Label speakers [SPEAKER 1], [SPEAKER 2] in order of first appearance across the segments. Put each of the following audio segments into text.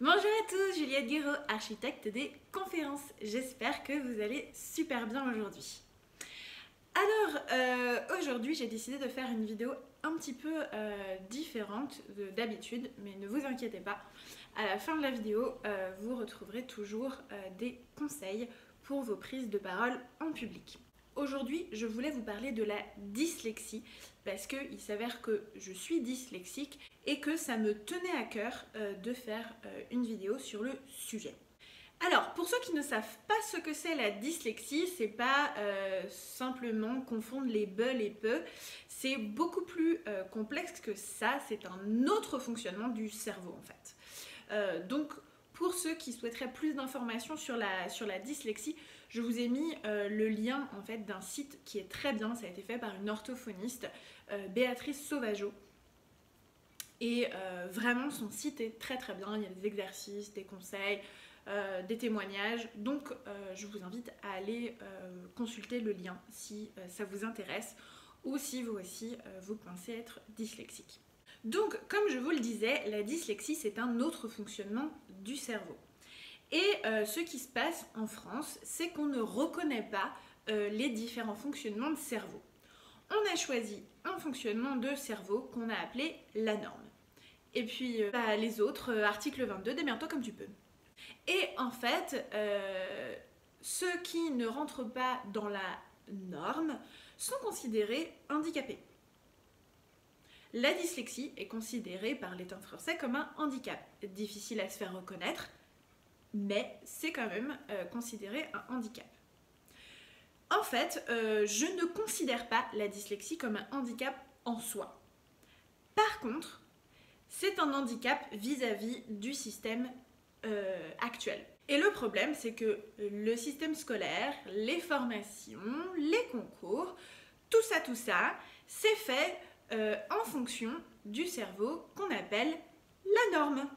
[SPEAKER 1] Bonjour à tous, Juliette Guéraud, architecte des conférences. J'espère que vous allez super bien aujourd'hui. Alors, aujourd'hui, j'ai décidé de faire une vidéo un petit peu différente d'habitude, mais ne vous inquiétez pas. À la fin de la vidéo, vous retrouverez toujours des conseils pour vos prises de parole en public. Aujourd'hui, je voulais vous parler de la dyslexie parce qu'il s'avère que je suis dyslexique et que ça me tenait à cœur de faire une vidéo sur le sujet. Alors, pour ceux qui ne savent pas ce que c'est la dyslexie, c'est pas simplement confondre les be, les peu, c'est beaucoup plus complexe que ça, c'est un autre fonctionnement du cerveau en fait. Donc, pour ceux qui souhaiteraient plus d'informations sur la dyslexie, je vous ai mis le lien en fait d'un site qui est très bien, ça a été fait par une orthophoniste, Béatrice Sauvageau. Et vraiment son site est très très bien, il y a des exercices, des conseils, des témoignages. Donc je vous invite à aller consulter le lien si ça vous intéresse ou si vous aussi vous pensez être dyslexique. Donc, comme je vous le disais, la dyslexie, c'est un autre fonctionnement du cerveau. Et ce qui se passe en France, c'est qu'on ne reconnaît pas les différents fonctionnements de cerveau. On a choisi un fonctionnement de cerveau qu'on a appelé la norme. Et puis, les autres, article 22, démerde-toi comme tu peux. Et en fait, ceux qui ne rentrent pas dans la norme sont considérés handicapés. La dyslexie est considérée par l'État français comme un handicap. Difficile à se faire reconnaître, mais c'est quand même considéré un handicap. En fait, je ne considère pas la dyslexie comme un handicap en soi. Par contre, c'est un handicap vis-à-vis du système actuel. Et le problème, c'est que le système scolaire, les formations, les concours, tout ça, c'est fait en fonction du cerveau qu'on appelle la norme.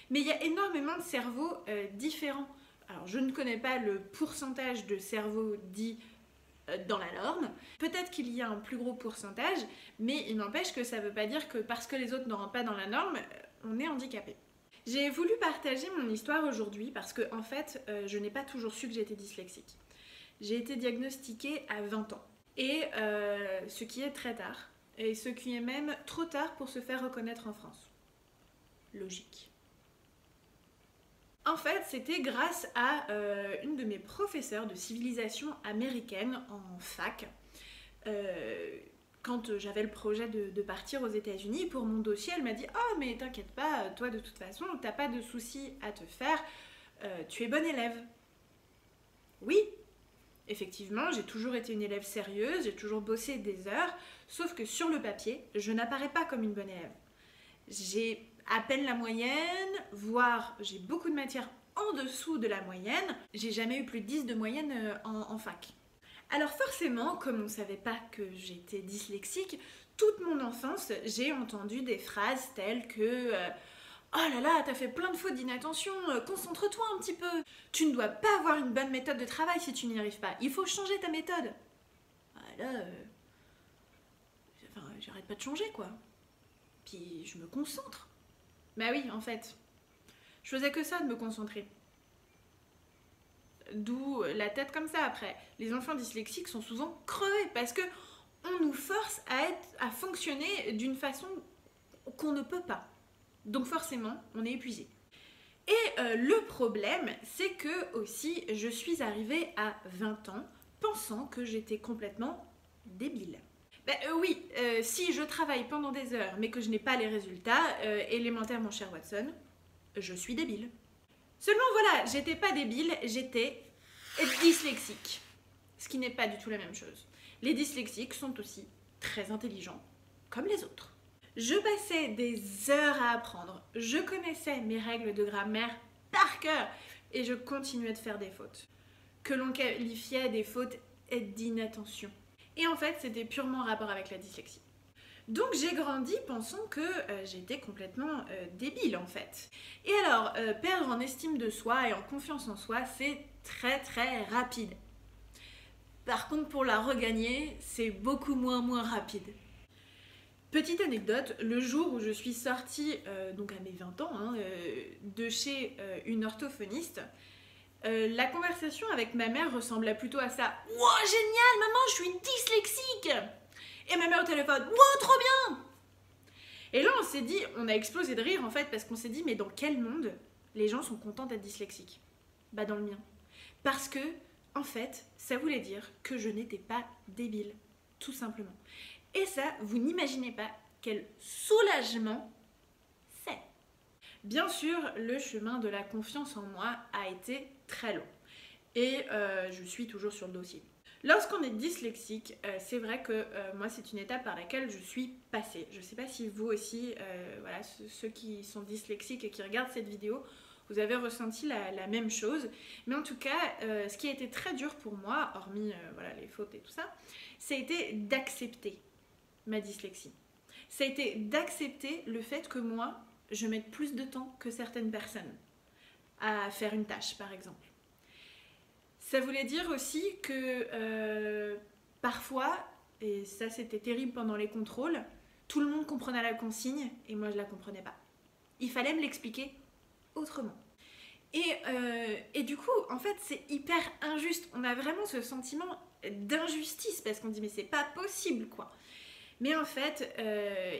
[SPEAKER 1] Mais il y a énormément de cerveaux différents. Alors, je ne connais pas le pourcentage de cerveaux dits dans la norme. Peut-être qu'il y a un plus gros pourcentage, mais il n'empêche que ça ne veut pas dire que parce que les autres ne rentrent pas dans la norme, on est handicapé. J'ai voulu partager mon histoire aujourd'hui parce que, en fait, je n'ai pas toujours su que j'étais dyslexique. J'ai été diagnostiquée à 20 ans. Et ce qui est très tard, et ce qui est même trop tard pour se faire reconnaître en France. Logique. En fait, c'était grâce à une de mes professeurs de civilisation américaine en fac, quand j'avais le projet de partir aux États-Unis. Pour mon dossier, elle m'a dit « Oh, mais t'inquiète pas, toi de toute façon, t'as pas de soucis à te faire, tu es bonne élève. » Oui, effectivement, j'ai toujours été une élève sérieuse, j'ai toujours bossé des heures, sauf que sur le papier, je n'apparais pas comme une bonne élève. J'ai à peine la moyenne, voire j'ai beaucoup de matières en dessous de la moyenne. J'ai jamais eu plus de 10 de moyenne en fac. Alors forcément, comme on ne savait pas que j'étais dyslexique, toute mon enfance, j'ai entendu des phrases telles que oh là là, t'as fait plein de fautes d'inattention, concentre-toi un petit peu. Tu ne dois pas avoir une bonne méthode de travail si tu n'y arrives pas. Il faut changer ta méthode. Là, j'arrête pas de changer quoi. Puis je me concentre. Bah oui, en fait. Je faisais que ça de me concentrer. D'où la tête comme ça après. Les enfants dyslexiques sont souvent crevés parce que on nous force à fonctionner d'une façon qu'on ne peut pas. Donc forcément, on est épuisé. Et le problème, c'est que aussi, je suis arrivée à 20 ans pensant que j'étais complètement débile. Oui, si je travaille pendant des heures mais que je n'ai pas les résultats, élémentaire mon cher Watson, je suis débile. Seulement voilà, j'étais pas débile, j'étais dyslexique. Ce qui n'est pas du tout la même chose. Les dyslexiques sont aussi très intelligents, comme les autres. Je passais des heures à apprendre, je connaissais mes règles de grammaire par cœur et je continuais de faire des fautes. Que l'on qualifiait des fautes d'inattention. Et en fait, c'était purement en rapport avec la dyslexie. Donc j'ai grandi pensant que j'étais complètement débile en fait. Et alors, perdre en estime de soi et en confiance en soi, c'est très très rapide. Par contre, pour la regagner, c'est beaucoup moins rapide. Petite anecdote, le jour où je suis sortie, donc à mes 20 ans, de chez une orthophoniste, la conversation avec ma mère ressemblait plutôt à ça. « Wow, génial, maman, je suis dyslexique !» Et ma mère au téléphone. « Wow, trop bien !» Et là, on s'est dit, on a explosé de rire en fait, parce qu'on s'est dit, mais dans quel monde les gens sont contents d'être dyslexiques? Bah dans le mien. Parce que, en fait, ça voulait dire que je n'étais pas débile, tout simplement. Et ça, vous n'imaginez pas quel soulagement c'est. Bien sûr, le chemin de la confiance en moi a été très long. Et je suis toujours sur le dossier. Lorsqu'on est dyslexique, c'est vrai que moi c'est une étape par laquelle je suis passée. Je ne sais pas si vous aussi, voilà, ceux qui sont dyslexiques et qui regardent cette vidéo, vous avez ressenti la même chose. Mais en tout cas, ce qui a été très dur pour moi, hormis voilà, les fautes et tout ça, ça a été d'accepter ma dyslexie. Ça a été d'accepter le fait que moi, je mette plus de temps que certaines personnes à faire une tâche, par exemple. Ça voulait dire aussi que parfois, et ça c'était terrible pendant les contrôles, tout le monde comprenait la consigne et moi je la comprenais pas. Il fallait me l'expliquer autrement. Et du coup, en fait, c'est hyper injuste. On a vraiment ce sentiment d'injustice parce qu'on dit mais c'est pas possible quoi. Mais en fait,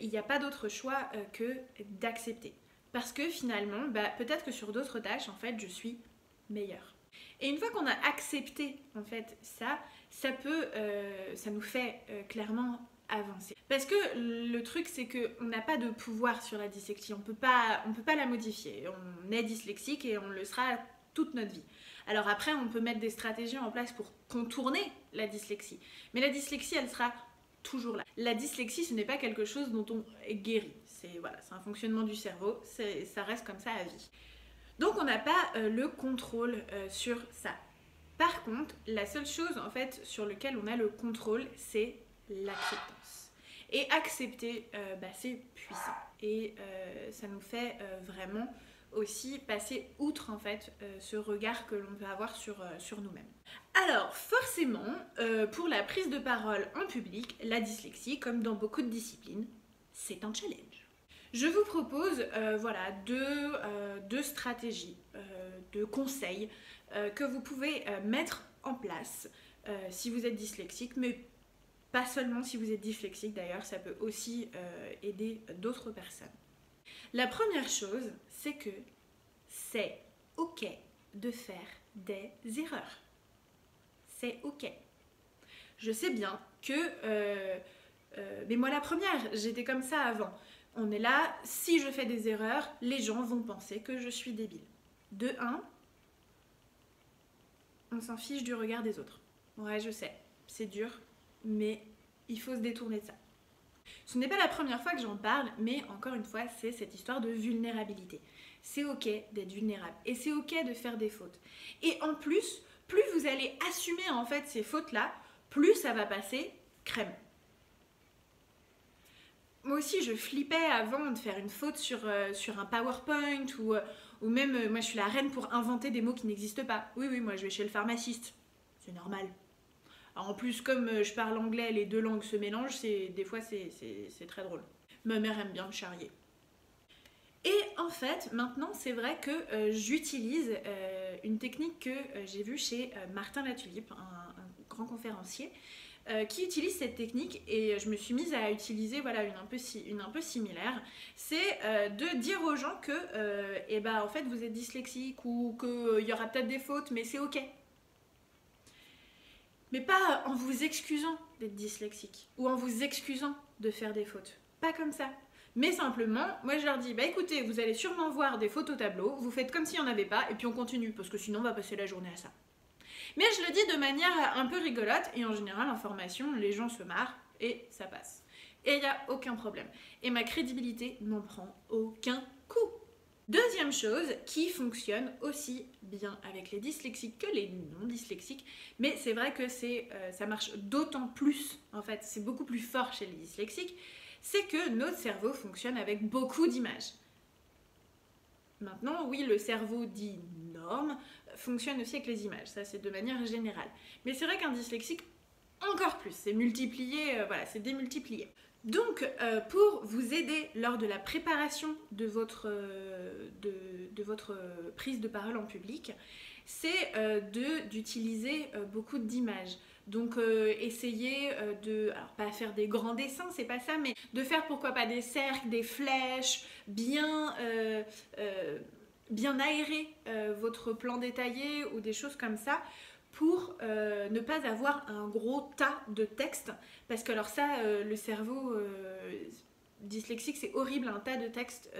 [SPEAKER 1] il n'y a pas d'autre choix que d'accepter. Parce que finalement, bah, peut-être que sur d'autres tâches, en fait, je suis meilleure. Et une fois qu'on a accepté en fait ça nous fait clairement avancer. Parce que le truc c'est qu'on n'a pas de pouvoir sur la dyslexie, on peut pas la modifier. On est dyslexique et on le sera toute notre vie. Alors après on peut mettre des stratégies en place pour contourner la dyslexie. Mais la dyslexie elle sera toujours là. La dyslexie ce n'est pas quelque chose dont on guérit. C'est voilà, un fonctionnement du cerveau, ça reste comme ça à vie. Donc on n'a pas le contrôle sur ça. Par contre, la seule chose en fait sur laquelle on a le contrôle, c'est l'acceptance. Et accepter, c'est puissant. Et ça nous fait vraiment aussi passer outre en fait ce regard que l'on peut avoir sur nous-mêmes. Alors forcément, pour la prise de parole en public, la dyslexie, comme dans beaucoup de disciplines, c'est un challenge. Je vous propose voilà, deux stratégies, deux conseils que vous pouvez mettre en place si vous êtes dyslexique, mais pas seulement si vous êtes dyslexique d'ailleurs, ça peut aussi aider d'autres personnes. La première chose, c'est que c'est ok de faire des erreurs. C'est ok. Je sais bien que, mais moi la première, j'étais comme ça avant. On est là, si je fais des erreurs, les gens vont penser que je suis débile. De 1, on s'en fiche du regard des autres. Ouais, je sais, c'est dur, mais il faut se détourner de ça. Ce n'est pas la première fois que j'en parle, mais encore une fois, c'est cette histoire de vulnérabilité. C'est ok d'être vulnérable et c'est ok de faire des fautes. Et en plus, plus vous allez assumer en fait ces fautes-là, plus ça va passer crème. Moi aussi, je flippais avant de faire une faute sur un PowerPoint ou même, moi je suis la reine pour inventer des mots qui n'existent pas. Oui, moi je vais chez le pharmaciste. C'est normal. Alors, en plus, comme je parle anglais, les deux langues se mélangent, des fois c'est très drôle. Ma mère aime bien me charrier. Et en fait, maintenant, c'est vrai que j'utilise une technique que j'ai vue chez Martin Latulippe, un grand conférencier, qui utilise cette technique et je me suis mise à utiliser voilà, une un peu similaire. C'est de dire aux gens que en fait, vous êtes dyslexique ou qu'il y aura peut-être des fautes, mais c'est ok. Mais pas en vous excusant d'être dyslexique ou en vous excusant de faire des fautes. Pas comme ça. Mais simplement, moi je leur dis, bah écoutez, vous allez sûrement voir des fautes au tableau, vous faites comme s'il n'y en avait pas et puis on continue parce que sinon on va passer la journée à ça. Mais je le dis de manière un peu rigolote et en général en formation, les gens se marrent et ça passe. Et il n'y a aucun problème. Et ma crédibilité n'en prend aucun coup. Deuxième chose qui fonctionne aussi bien avec les dyslexiques que les non-dyslexiques, mais c'est vrai que ça marche d'autant plus, en fait, c'est beaucoup plus fort chez les dyslexiques, c'est que notre cerveau fonctionne avec beaucoup d'images. Maintenant, oui, le cerveau dit norme fonctionne aussi avec les images, ça c'est de manière générale. Mais c'est vrai qu'un dyslexique, encore plus, c'est multiplié, voilà, c'est démultiplié. Donc, pour vous aider lors de la préparation de votre votre prise de parole en public, c'est d'utiliser beaucoup d'images. Donc essayez alors pas faire des grands dessins, c'est pas ça, mais de faire pourquoi pas des cercles, des flèches, bien aérer votre plan détaillé ou des choses comme ça, pour ne pas avoir un gros tas de texte, parce que alors ça, le cerveau dyslexique, c'est horrible, un tas de texte,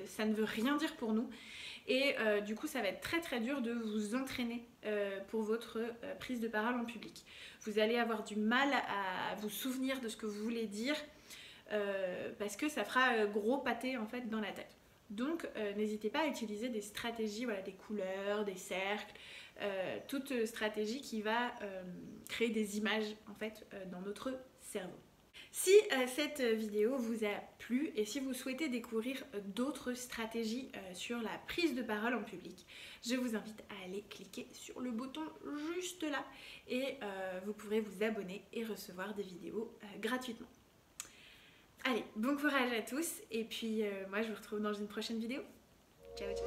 [SPEAKER 1] ça ne veut rien dire pour nous, et du coup ça va être très très dur de vous entraîner pour votre prise de parole en public. Vous allez avoir du mal à vous souvenir de ce que vous voulez dire, parce que ça fera gros pâté en fait dans la tête. Donc n'hésitez pas à utiliser des stratégies, voilà, des couleurs, des cercles, toute stratégie qui va créer des images en fait dans notre cerveau. Si cette vidéo vous a plu et si vous souhaitez découvrir d'autres stratégies sur la prise de parole en public, je vous invite à aller cliquer sur le bouton juste là et vous pourrez vous abonner et recevoir des vidéos gratuitement. Allez, bon courage à tous et puis moi je vous retrouve dans une prochaine vidéo. Ciao ciao.